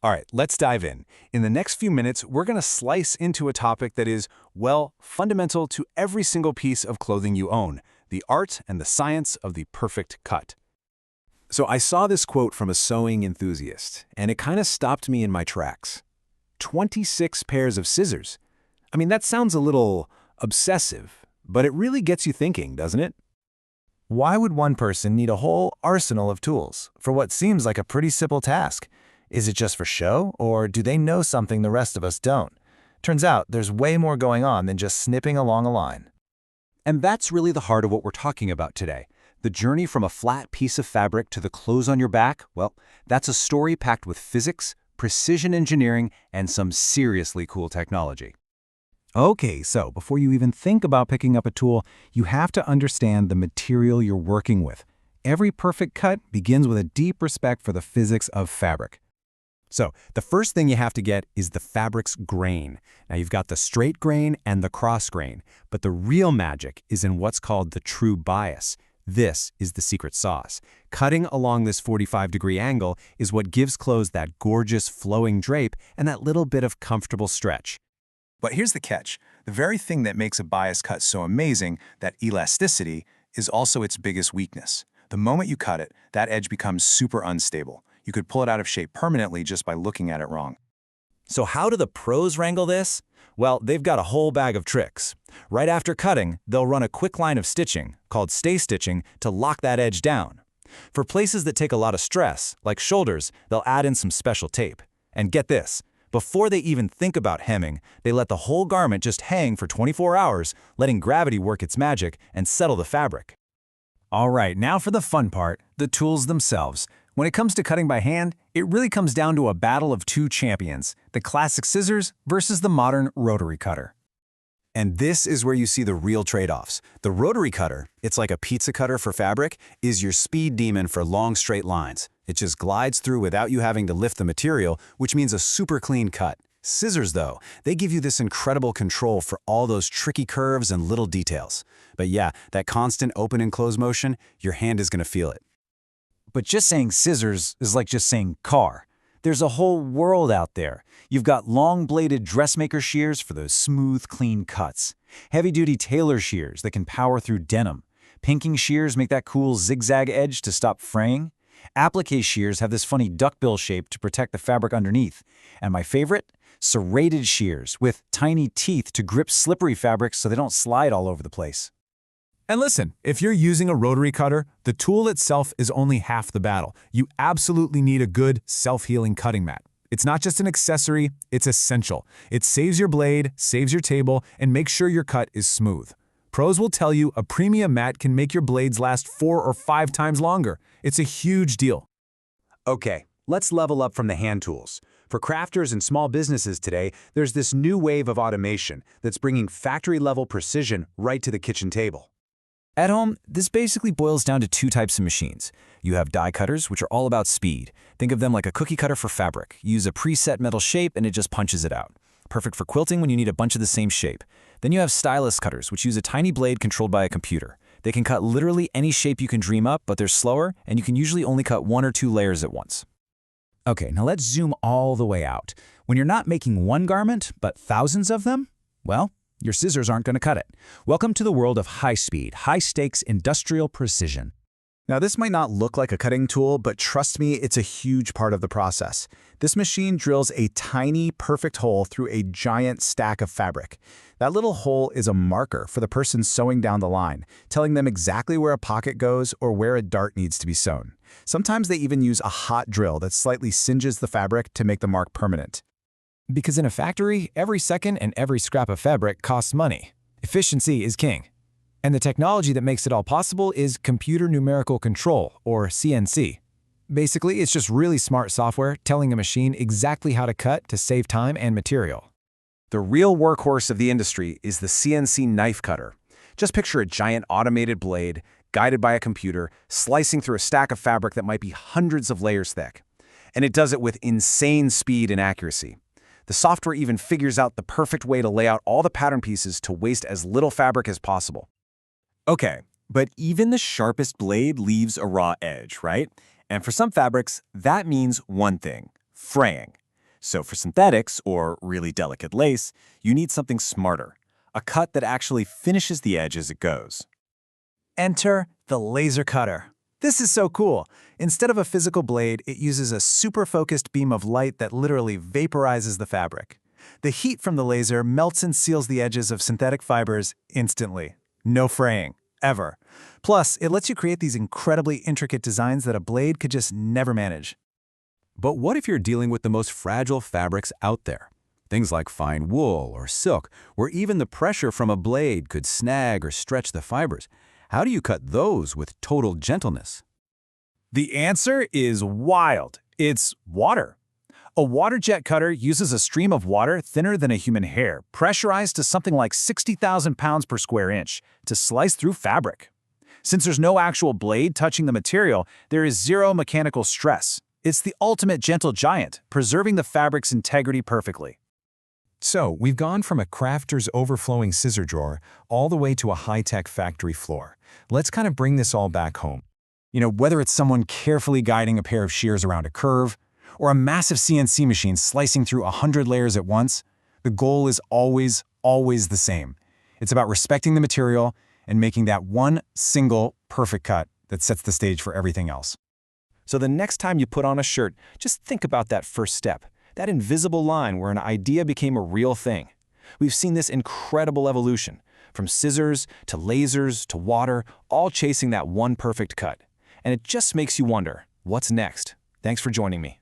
All right, let's dive in. In the next few minutes, we're going to slice into a topic that is, well, fundamental to every single piece of clothing you own, the art and the science of the perfect cut. So I saw this quote from a sewing enthusiast, and it kind of stopped me in my tracks. 26 pairs of scissors. I mean, that sounds a little obsessive, but it really gets you thinking, doesn't it? Why would one person need a whole arsenal of tools for what seems like a pretty simple task? Is it just for show, or do they know something the rest of us don't? Turns out there's way more going on than just snipping along a line. And that's really the heart of what we're talking about today. The journey from a flat piece of fabric to the clothes on your back, well, that's a story packed with physics, precision engineering, and some seriously cool technology. Okay, so before you even think about picking up a tool, you have to understand the material you're working with. Every perfect cut begins with a deep respect for the physics of fabric. So, the first thing you have to get is the fabric's grain. Now, you've got the straight grain and the cross grain, but the real magic is in what's called the true bias. This is the secret sauce. Cutting along this 45-degree angle is what gives clothes that gorgeous flowing drape and that little bit of comfortable stretch. But here's the catch. The very thing that makes a bias cut so amazing, that elasticity, is also its biggest weakness. The moment you cut it, that edge becomes super unstable. You could pull it out of shape permanently just by looking at it wrong. So how do the pros wrangle this? Well, they've got a whole bag of tricks. Right after cutting, they'll run a quick line of stitching, called stay stitching, to lock that edge down. For places that take a lot of stress, like shoulders, they'll add in some special tape. And get this, before they even think about hemming, they let the whole garment just hang for 24 hours, letting gravity work its magic and settle the fabric. All right, now for the fun part, the tools themselves. When it comes to cutting by hand, it really comes down to a battle of two champions, the classic scissors versus the modern rotary cutter. And this is where you see the real trade-offs. The rotary cutter, it's like a pizza cutter for fabric, is your speed demon for long straight lines. It just glides through without you having to lift the material, which means a super clean cut. Scissors, though, they give you this incredible control for all those tricky curves and little details. But yeah, that constant open and close motion, your hand is going to feel it. But just saying scissors is like just saying car. There's a whole world out there. You've got long-bladed dressmaker shears for those smooth, clean cuts. Heavy-duty tailor shears that can power through denim. Pinking shears make that cool zigzag edge to stop fraying. Applique shears have this funny duckbill shape to protect the fabric underneath. And my favorite? Serrated shears with tiny teeth to grip slippery fabrics so they don't slide all over the place. And listen, if you're using a rotary cutter, the tool itself is only half the battle. You absolutely need a good, self-healing cutting mat. It's not just an accessory, it's essential. It saves your blade, saves your table, and makes sure your cut is smooth. Pros will tell you a premium mat can make your blades last 4 or 5 times longer. It's a huge deal. Okay, let's level up from the hand tools. For crafters and small businesses today, there's this new wave of automation that's bringing factory-level precision right to the kitchen table. At home, this basically boils down to two types of machines. You have die cutters, which are all about speed. Think of them like a cookie cutter for fabric. You use a preset metal shape and it just punches it out. Perfect for quilting when you need a bunch of the same shape. Then you have stylus cutters, which use a tiny blade controlled by a computer. They can cut literally any shape you can dream up, but they're slower, and you can usually only cut 1 or 2 layers at once. Okay, now let's zoom all the way out. When you're not making one garment, but thousands of them, well, your scissors aren't going to cut it. Welcome to the world of high-speed, high-stakes industrial precision. Now, this might not look like a cutting tool, but trust me, it's a huge part of the process. This machine drills a tiny, perfect hole through a giant stack of fabric. That little hole is a marker for the person sewing down the line, telling them exactly where a pocket goes or where a dart needs to be sewn. Sometimes they even use a hot drill that slightly singes the fabric to make the mark permanent. Because in a factory, every second and every scrap of fabric costs money. Efficiency is king. And the technology that makes it all possible is computer numerical control, or CNC. Basically, it's just really smart software telling a machine exactly how to cut to save time and material. The real workhorse of the industry is the CNC knife cutter. Just picture a giant automated blade, guided by a computer, slicing through a stack of fabric that might be hundreds of layers thick. And it does it with insane speed and accuracy. The software even figures out the perfect way to lay out all the pattern pieces to waste as little fabric as possible. Okay, but even the sharpest blade leaves a raw edge, right? And for some fabrics, that means one thing: fraying. So for synthetics, or really delicate lace, you need something smarter, a cut that actually finishes the edge as it goes. Enter the laser cutter. This is so cool. Instead of a physical blade, it uses a super-focused beam of light that literally vaporizes the fabric. The heat from the laser melts and seals the edges of synthetic fibers instantly. No fraying, ever. Plus, it lets you create these incredibly intricate designs that a blade could just never manage. But what if you're dealing with the most fragile fabrics out there? Things like fine wool or silk, where even the pressure from a blade could snag or stretch the fibers. How do you cut those with total gentleness? The answer is wild. It's water. A water jet cutter uses a stream of water thinner than a human hair, pressurized to something like 60,000 pounds per square inch, to slice through fabric. Since there's no actual blade touching the material, there is zero mechanical stress. It's the ultimate gentle giant, preserving the fabric's integrity perfectly. So, we've gone from a crafter's overflowing scissor drawer all the way to a high-tech factory floor. Let's kind of bring this all back home. Whether it's someone carefully guiding a pair of shears around a curve, or a massive CNC machine slicing through 100 layers at once, the goal is always the same. It's about respecting the material and making that one single perfect cut that sets the stage for everything else. So the next time you put on a shirt, just think about that first step, that invisible line where an idea became a real thing. We've seen this incredible evolution, from scissors to lasers to water, all chasing that one perfect cut. And it just makes you wonder, what's next? Thanks for joining me.